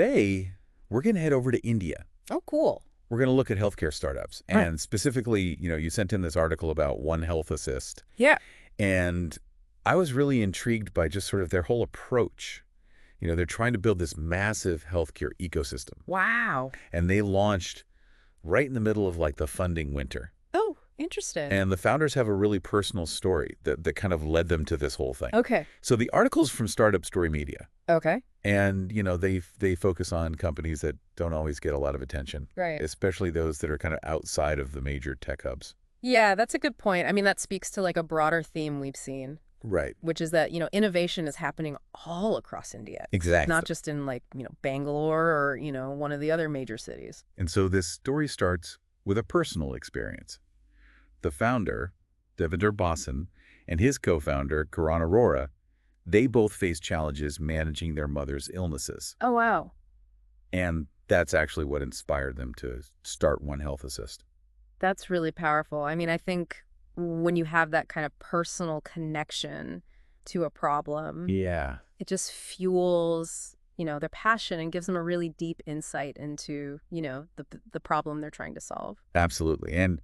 Today, we're going to head over to India. Oh, cool. We're going to look at healthcare startups. Right. And specifically, you sent in this article about OneHealth Assist. Yeah. And I was really intrigued by just sort of their whole approach. They're trying to build this massive healthcare ecosystem. Wow. And they launched right in the middle of like the funding winter. Oh, interesting. And the founders have a really personal story that kind of led them to this whole thing. Okay. So the article's from Startup Story Media. Okay. And, they focus on companies that don't always get a lot of attention. Right. Especially those that are kind of outside of the major tech hubs. Yeah, that's a good point. I mean, that speaks to like a broader theme we've seen. Right. Which is that, innovation is happening all across India. Exactly. Not just in like, Bangalore or, one of the other major cities. And so this story starts with a personal experience. The founder, Davinder Bhasin, and his co-founder, Karan Arora, they both faced challenges managing their mother's illnesses. Oh, wow. And that's actually what inspired them to start OneHealth Assist. That's really powerful. I mean, I think when you have that kind of personal connection to a problem, Yeah. it just fuels, their passion and gives them a really deep insight into, the problem they're trying to solve. Absolutely. And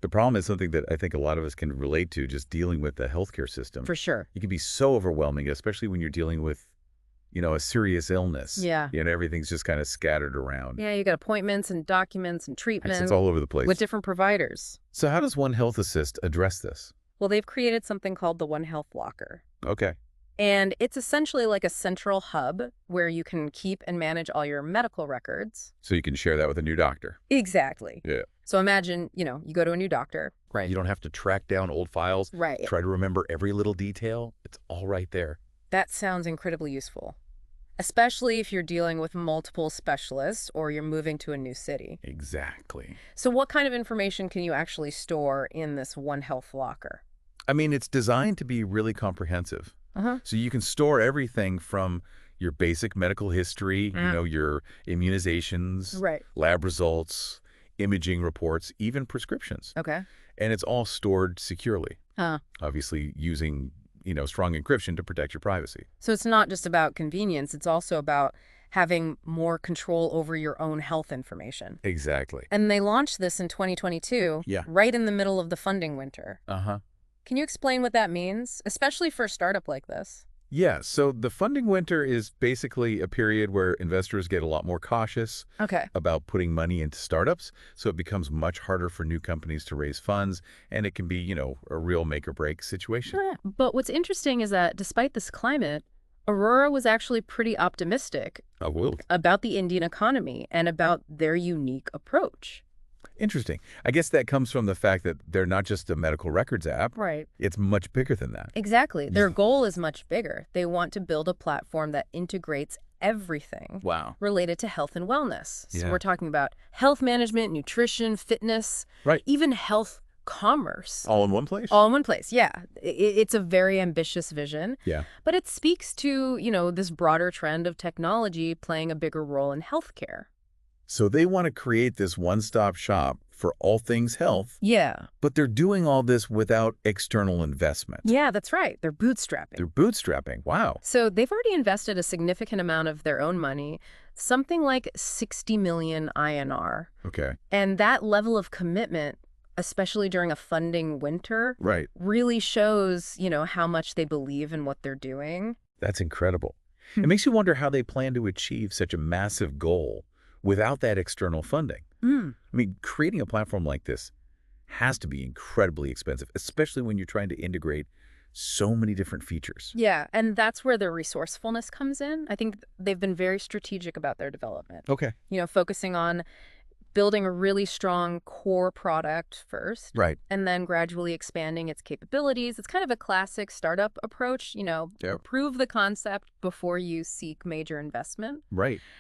the problem is something that I think a lot of us can relate to, just dealing with the healthcare system. For sure. It can be so overwhelming, especially when you're dealing with, a serious illness. Yeah. Everything's just kind of scattered around. Yeah, you got appointments and documents and treatments. It's all over the place. With different providers. So how does OneHealth Assist address this? Well, they've created something called the OneHealth Locker. Okay. And it's essentially like a central hub where you can keep and manage all your medical records. So you can share that with a new doctor. Exactly. Yeah. So imagine, you go to a new doctor. Right. You don't have to track down old files. Right. Try to remember every little detail. It's all right there. That sounds incredibly useful, especially if you're dealing with multiple specialists or you're moving to a new city. Exactly. So what kind of information can you actually store in this OneHealth Locker? I mean, it's designed to be really comprehensive. So you can store everything from your basic medical history, your immunizations, right, lab results, imaging reports, even prescriptions. Okay. And it's all stored securely, obviously using, strong encryption to protect your privacy. So it's not just about convenience. It's also about having more control over your own health information. Exactly. And they launched this in 2022, right in the middle of the funding winter. Can you explain what that means, especially for a startup like this? Yeah, so the funding winter is basically a period where investors get a lot more cautious about putting money into startups. So it becomes much harder for new companies to raise funds, and it can be, a real make or break situation. But what's interesting is that despite this climate, Arora was actually pretty optimistic about the Indian economy and about their unique approach. Interesting. I guess that comes from the fact that they're not just a medical records app. Right. It's much bigger than that. Exactly. Their goal is much bigger. They want to build a platform that integrates everything related to health and wellness. So we're talking about health management, nutrition, fitness, even health commerce. All in one place? All in one place, yeah. It's a very ambitious vision. Yeah. But it speaks to, this broader trend of technology playing a bigger role in healthcare. So they want to create this one-stop shop for all things health. Yeah. But they're doing all this without external investment. Yeah, that's right. They're bootstrapping. They're bootstrapping. Wow. So they've already invested a significant amount of their own money, something like 60 million INR. Okay. And that level of commitment, especially during a funding winter, really shows, how much they believe in what they're doing. That's incredible. It makes you wonder how they plan to achieve such a massive goal without that external funding. I mean, creating a platform like this has to be incredibly expensive, especially when you're trying to integrate so many different features. Yeah, and that's where their resourcefulness comes in. I think they've been very strategic about their development. Okay. Focusing on building a really strong core product first. And then gradually expanding its capabilities. It's kind of a classic startup approach, prove the concept before you seek major investment.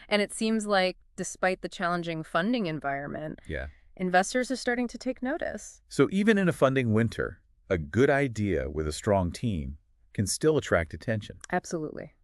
And it seems like despite the challenging funding environment, investors are starting to take notice. So even in a funding winter, a good idea with a strong team can still attract attention. Absolutely.